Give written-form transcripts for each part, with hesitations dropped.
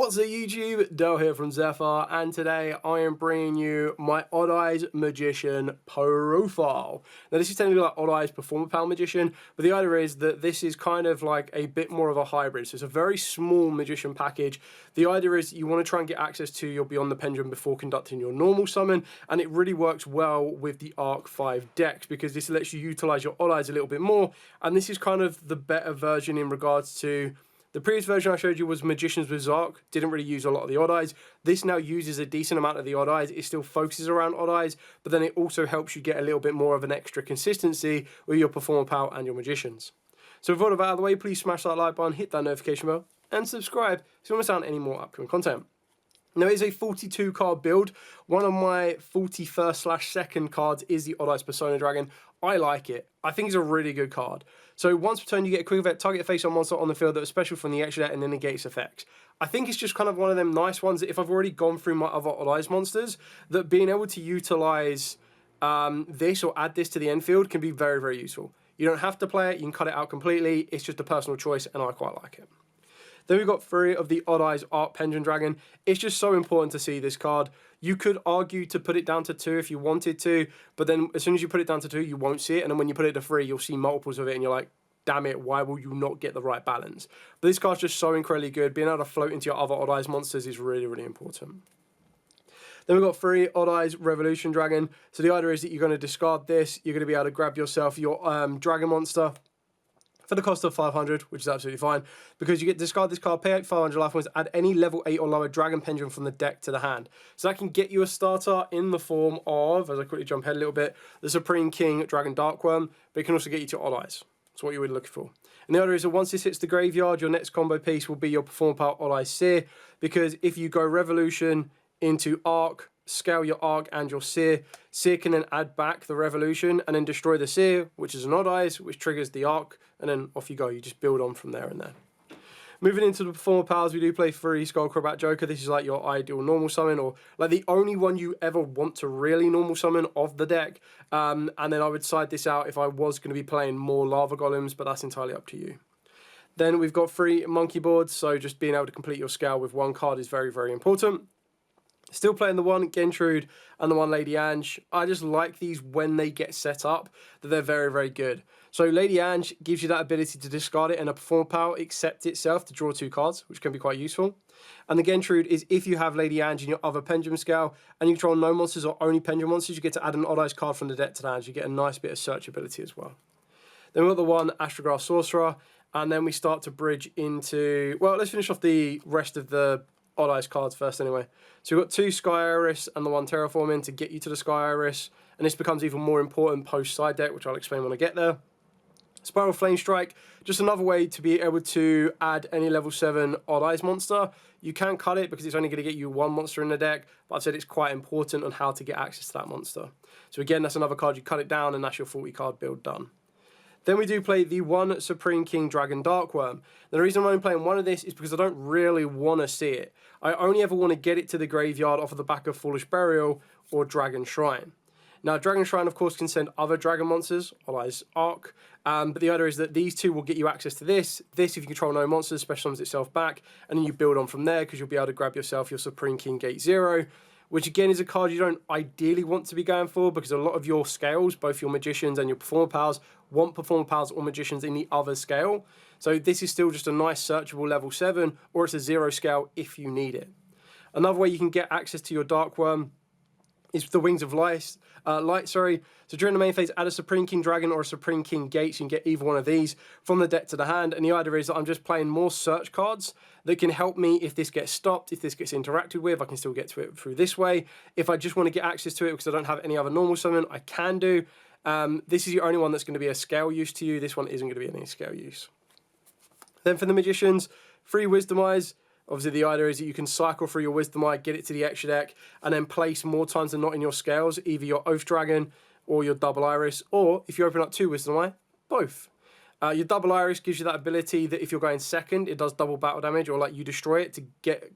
What's up YouTube, Dell here from Zephyr, and today I am bringing you my Odd Eyes Magician profile. Now this is technically like Odd Eyes Performapal Magician, but the idea is that this is kind of like a bit more of a hybrid, so it's a very small magician package. The idea is you want to try and get access to your Beyond the Pendulum before conducting your normal summon, and it really works well with the Arc 5 decks because this lets you utilize your Odd Eyes a little bit more, and this is kind of the better version in regards to the previous version I showed you was Magicians with Zark, didn't really use a lot of the Odd Eyes. This now uses a decent amount of the Odd Eyes. It still focuses around Odd Eyes, but then it also helps you get a little bit more of an extra consistency with your Performapal and your Magicians. So with all of that out of the way, please smash that like button, hit that notification bell, and subscribe so you don't miss out on any more upcoming content. Now it is a 42 card build. One of my 41st/2nd cards is the Odd Eyes Persona Dragon. I like it. I think it's a really good card. So once per turn you get a quick effect, target a face-on monster on the field that is special from the extra deck and then negates effects. I think it's just kind of one of them nice ones that if I've already gone through my other Odd Eyes monsters, that being able to utilize this or add this to the end field can be very, very useful. You don't have to play it, you can cut it out completely, it's just a personal choice and I quite like it. Then we've got 3 of the Odd Eyes Arc Pendulum Dragon. It's just so important to see this card. You could argue to put it down to 2 if you wanted to, but then as soon as you put it down to 2, you won't see it, and then when you put it to 3, you'll see multiples of it, and you're like, damn it, why will you not get the right balance? But this card's just so incredibly good. Being able to float into your other Odd Eyes monsters is really, really important. Then we've got 3 Odd Eyes Revolution Dragon. So the idea is that you're going to discard this, you're going to be able to grab yourself your Dragon Monster, for the cost of 500, which is absolutely fine, because you get to discard this card, pay out 500 life points, add any level 8 or lower Dragon Pendulum from the deck to the hand. So that can get you a starter in the form of, as I quickly jump ahead a little bit, the Supreme King Dragon Darkworm, but it can also get you to Odd Eyes. That's what you would look for. And the other is that once this hits the graveyard, your next combo piece will be your Performapal Odd Eyes Seer, because if you go Revolution into Arc, scale your Arc and your Seer, Seer can then add back the Revolution and then destroy the Seer, which is an Odd Eyes, which triggers the Arc, and then off you go. You just build on from there and there. Moving into the Performapals, we do play 3 Skullcrobat Joker. This is like your ideal normal summon, or like the only one you ever want to really normal summon of the deck. And then I would side this out if I was going to be playing more Lava Golems, but that's entirely up to you. Then we've got 3 Monkey Boards, so just being able to complete your scale with 1 card is very, very important. Still playing the one Gentrude and the one Lady Ange. I just like these when they get set up, that they're very, very good. So Lady Ange gives you that ability to discard it and a Performapal accept itself to draw 2 cards, which can be quite useful. And the Gentrude is if you have Lady Ange in your other Pendulum scale and you control no monsters or only Pendulum monsters, you get to add an Odd Eyes card from the deck to the hand. You get a nice bit of searchability as well. Then we've got the one Astrograph Sorcerer, and then we start to bridge into, well, let's finish off the rest of the Odd Eyes cards first anyway. So we've got 2 Sky Iris and the one Terraforming to get you to the Sky Iris, and this becomes even more important post side deck, which I'll explain when I get there. Spiral Flame Strike, just another way to be able to add any level 7 Odd Eyes monster. You can cut it because it's only going to get you 1 monster in the deck, but I've said it's quite important on how to get access to that monster. So again, that's another card, you cut it down and that's your 40 card build done. Then we do play the one Supreme King Dragon Darkworm. The reason I'm only playing one of this is because I don't really want to see it. I only ever want to get it to the graveyard off of the back of Foolish Burial or Dragon Shrine. Now, Dragon Shrine, of course, can send other dragon monsters, Odd Eyes Arc, but the idea is that these 2 will get you access to this. This, if you control no monsters, special summons itself back, and then you build on from there because you'll be able to grab yourself your Supreme King Gate 0, which again is a card you don't ideally want to be going for because a lot of your scales, both your Magicians and your Performapals, want Performapals or Magicians in the other scale. So this is still just a nice searchable level 7, or it's a 0 scale if you need it. Another way you can get access to your Darkworm is the Wings of Light. So during the main phase, add a Supreme King Dragon or a Supreme King Gates. You can get either one of these from the deck to the hand. And the idea is that I'm just playing more search cards that can help me if this gets stopped, if this gets interacted with, I can still get to it through this way. If I just want to get access to it because I don't have any other normal summon, I can do. This is the only one that's going to be a scale use to you. This one isn't going to be any scale use. Then for the Magicians, 3 Wisdom Eyes. Obviously, the idea is that you can cycle through your Wisdom Eye, get it to the extra deck, and then place more times than not in your scales, either your Oath Dragon or your Double Iris, or if you open up 2 Wisdom Eye, both. Your Double Iris gives you that ability that if you're going second, it does double battle damage, or like you destroy it to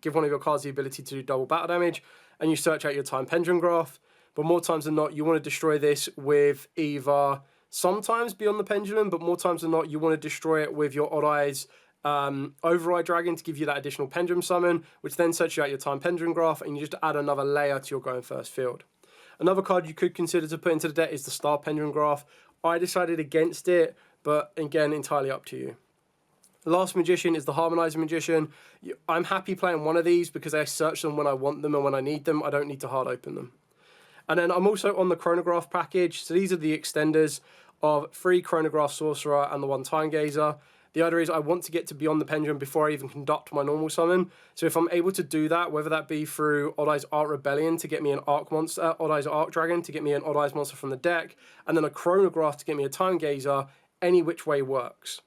give one of your cards the ability to do double battle damage, and you search out your Time Pendulum Graph. But more times than not, you want to destroy this with either sometimes Beyond the Pendulum, but more times than not, you want to destroy it with your Odd Eyes Override Dragon to give you that additional Pendulum Summon, which then sets you out your Time Pendulum Graph, and you just add another layer to your going first field. Another card you could consider to put into the deck is the Star Pendulum Graph. I decided against it, but again, entirely up to you. The last Magician is the Harmonizer Magician. I'm happy playing one of these because I search them when I want them and when I need them. I don't need to hard open them. And then I'm also on the Chronograph package. So these are the extenders of 3 Chronograph Sorcerer and the 1 Time Gazer. The other is I want to get to Beyond the Pendulum before I even conduct my normal summon. So if I'm able to do that, whether that be through Odd Eyes Arc Rebellion to get me an Arc monster, Odd Eyes Arc Dragon to get me an Odd Eyes monster from the deck, and then a Chronograph to get me a Time Gazer, any which way works.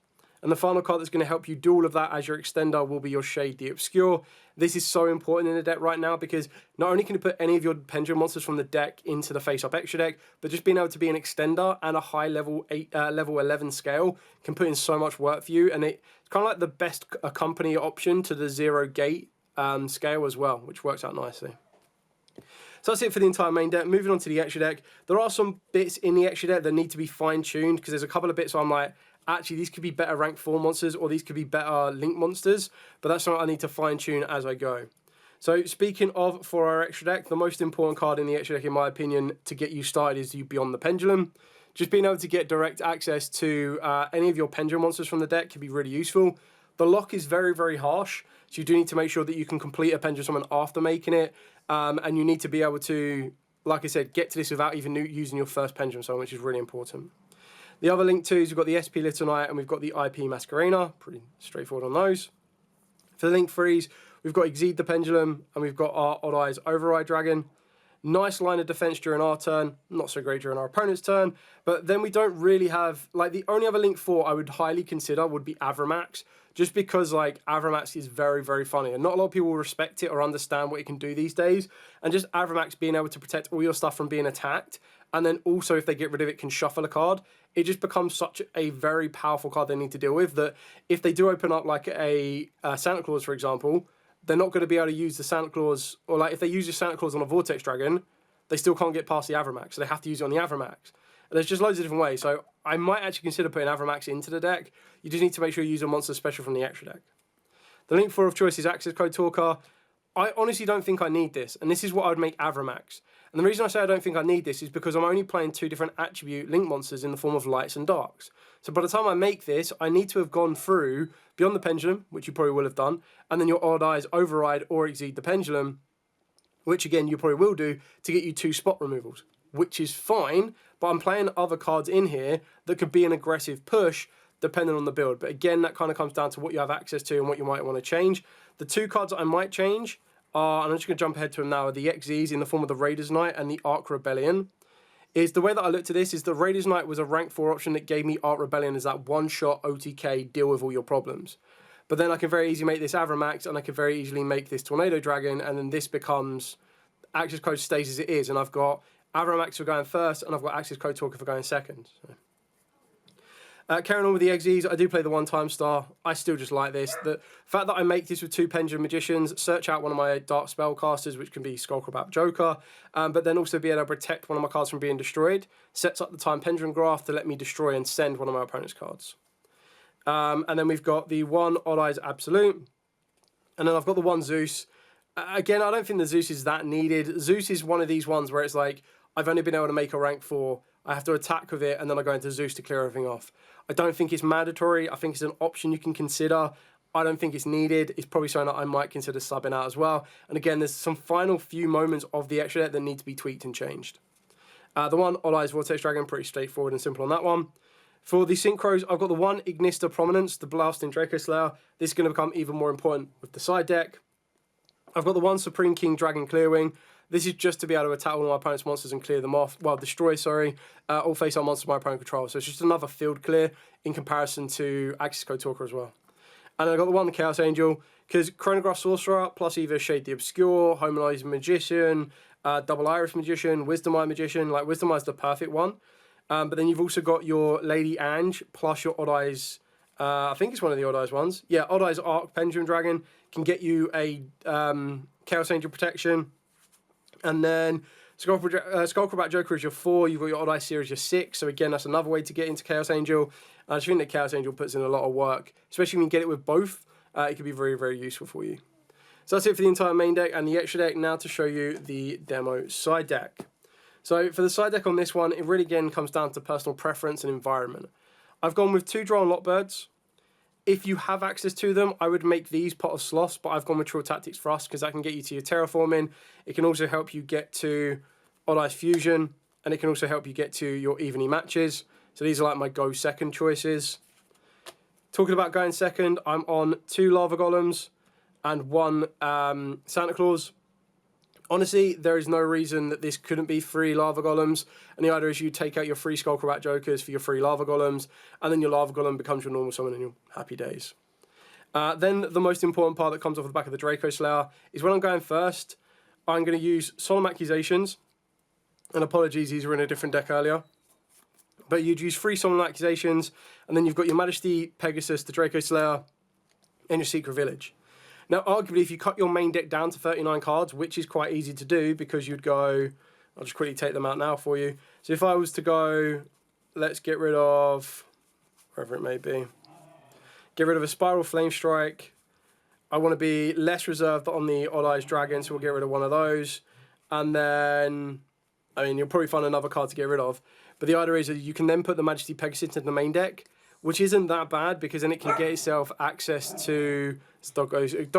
And the final card that's going to help you do all of that as your extender will be your Shade the Obscure. This is so important in the deck right now because not only can you put any of your Pendulum monsters from the deck into the face-up extra deck, but just being able to be an extender and a high level 11 scale can put in so much work for you. And it's kind of like the best accompany option to the 0 gate scale as well, which works out nicely. So that's it for the entire main deck. Moving on to the extra deck. There are some bits in the extra deck that need to be fine-tuned because there's a couple of bits where I'm like, actually, these could be better rank 4 monsters or these could be better link monsters, but that's something I need to fine-tune as I go. So speaking of for our extra deck, the most important card in the extra deck, in my opinion, to get you started is the Beyond the Pendulum. Just being able to get direct access to any of your Pendulum monsters from the deck can be really useful. The lock is very, very harsh, so you do need to make sure that you can complete a Pendulum Summon after making it, and you need to be able to, like I said, get to this without even using your first Pendulum Summon, which is really important. The other link too is we've got the SP Little Knight and we've got the IP Masquerena. Pretty straightforward on those. For the link 3s, we've got Exceed the Pendulum and we've got our Odd Eyes Override Dragon. Nice line of defense during our turn, not so great during our opponent's turn, but then we don't really have, like, the only other link 4 I would highly consider would be Avramax, just because, like, Avramax is very, very funny, and not a lot of people respect it or understand what it can do these days, and just Avramax being able to protect all your stuff from being attacked, and then also if they get rid of it can shuffle a card, it just becomes such a very powerful card they need to deal with that if they do open up like a Santa Claus, for example, they're not going to be able to use the Santa Claus, or like if they use the Santa Claus on a Vortex Dragon, they still can't get past the Avramax, so they have to use it on the Avramax. And there's just loads of different ways, so I might actually consider putting Avramax into the deck. You just need to make sure you use a monster special from the extra deck. The link 4 of choice is Access Code Talker. I honestly don't think I need this, and this is what I would make Avramax. And the reason I say I don't think I need this is because I'm only playing 2 different attribute link monsters in the form of lights and darks. So by the time I make this, I need to have gone through Beyond the Pendulum, which you probably will have done, and then your Odd Eyes Override or Exceed the Pendulum, which again you probably will do, to get you 2 spot removals, which is fine, but I'm playing other cards in here that could be an aggressive push depending on the build. But again, that kind of comes down to what you have access to and what you might want to change. The 2 cards that I might change are, and I'm just going to jump ahead to them now, are the XZs in the form of the Raiders Knight and the Arc Rebellion. Is the way that I looked at this is the Raiders Knight was a rank 4 option that gave me Arc Rebellion as that one-shot OTK, deal with all your problems. But then I can very easily make this Avramax, and I can very easily make this Tornado Dragon, and then this becomes, access code stays as it is, and I've got Avramax for going first, and I've got access code Talker for going second. So. Carrying on with the XZs, I do play the 1-time star. I still just like this. The fact that I make this with 2 Pendulum Magicians, search out one of my Dark Spellcasters, which can be Skullcrab Joker, but then also be able to protect one of my cards from being destroyed, sets up the Time Pendulum Graph to let me destroy and send one of my opponent's cards. And then we've got the 1 Odd Eyes Absolute, and then I've got the 1 Zeus. Again, I don't think the Zeus is that needed. Zeus is one of these ones where it's like, I've only been able to make a rank 4, I have to attack with it, and then I go into Zeus to clear everything off. I don't think it's mandatory. I think it's an option you can consider. I don't think it's needed. It's probably something that I might consider subbing out as well. And again, there's some final few moments of the extra deck that need to be tweaked and changed. The 1 Odd Eyes Vortex Dragon, pretty straightforward and simple on that one. For the Synchros, I've got the 1 Ignista Prominence, the Blasting Draco Slayer. This is going to become even more important with the side deck. I've got the 1 Supreme King Dragon Clearwing. This is just to be able to attack all of my opponent's monsters and clear them off. Well, destroy, sorry. All face-up monsters my opponent controls. So it's just another field clear in comparison to Access Code Talker as well. And I've got the 1 Chaos Angel, because Chronograph Sorcerer, plus either Shade the Obscure, Harmonizer Magician, Double Iris Magician, Wisdom Eye Magician. Like, Wisdom Eye is the perfect one. But then you've also got your Lady Ange, plus your Odd Eyes, I think it's one of the Odd Eyes ones. Yeah, Odd Eyes Arc Pendulum Dragon can get you a Chaos Angel protection. And then Skullcrobat Joker is your 4. You've got your Odd Eye Series, your 6. So again, that's another way to get into Chaos Angel. I think that Chaos Angel puts in a lot of work, especially when you get it with both. It can be very, very useful for you. So that's it for the entire main deck and the extra deck. Now to show you the demo side deck. So for the side deck on this one, it really again comes down to personal preference and environment. I've gone with 2 Draw and Lock Birds. If you have access to them, I would make these Pot of Sloths, but I've gone with Trill Tactics Thrust because that can get you to your Terraforming. It can also help you get to Odd Eyes Fusion, and it can also help you get to your Evenly Matches. So these are like my go second choices. Talking about going second, I'm on 2 Lava Golems and 1 Santa Claus. Honestly, there is no reason that this couldn't be 3 Lava Golems, and the idea is you take out your 3 Skullcrobat Jokers for your 3 Lava Golems, and then your Lava Golem becomes your normal summon and your happy days. Then the most important part that comes off the back of the Draco Slayer is when I'm going first, I'm going to use Solemn Accusations, and apologies, these were in a different deck earlier, but you'd use 3 Solemn Accusations, and then you've got your Majesty, Pegasus, the Draco Slayer, and your Secret Village. Now, arguably, if you cut your main deck down to 39 cards, which is quite easy to do because you'd go... I'll just quickly take them out now for you. So if I was to go, let's get rid of, wherever it may be, get rid of a Spiral Flame Strike. I want to be less reserved on the Odd Eyes Dragon, so we'll get rid of one of those. And then, I mean, you'll probably find another card to get rid of. But the idea is that you can then put the Majesty Pegasus into the main deck, which isn't that bad because then it can get itself access to... Dog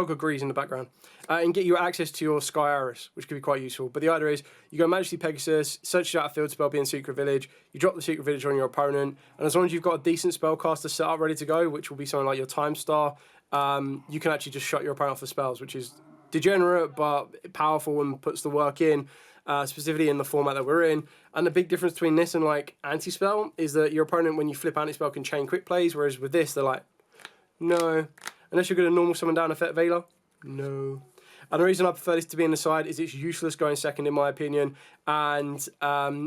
agrees in the background. And get you access to your Sky Iris, which could be quite useful. But the idea is you go Majesty Pegasus, search out a field spell being Secret Village, you drop the Secret Village on your opponent, and as long as you've got a decent spellcaster set up ready to go, which will be something like your Time Star, you can actually just shut your opponent off for spells, which is degenerate but powerful and puts the work in. Specifically in the format that we're in. And the big difference between this and like anti-spell is that your opponent, when you flip anti-spell, can chain quick plays, whereas with this, they're like, no. Unless you're going to normal summon down Effect Veiler, no. And the reason I prefer this to be in the side is it's useless going second, in my opinion. And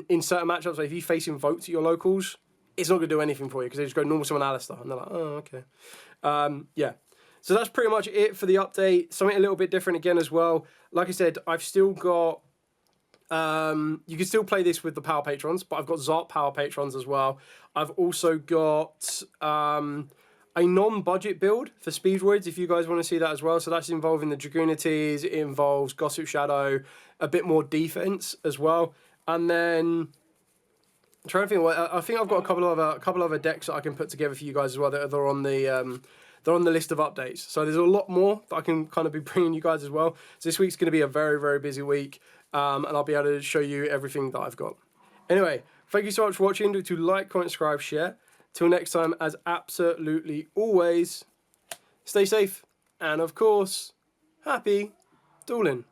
in certain matchups, like if you face Invoke to your locals, it's not going to do anything for you because they just go normal summon Alistair. And they're like, oh, okay. Yeah. So that's pretty much it for the update. Something a little bit different again as well. Like I said, I've still got... you can still play this with the Power Patrons, but I've got Zarp Power Patrons as well. I've also got a non-budget build for Speedroids, if you guys want to see that as well. So that's involving the Dragoonities, it involves Gossip Shadow, a bit more defense as well. And then I'm trying to think. I think I've got a couple of other decks that I can put together for you guys as well that are on the they're on the list of updates. So there's a lot more that I can kind of be bringing you guys as well. So this week's going to be a very, very busy week. And I'll be able to show you everything that I've got. Anyway, thank you so much for watching. Do to like, comment, subscribe, share. Till next time, as absolutely always, stay safe and, of course, happy dueling.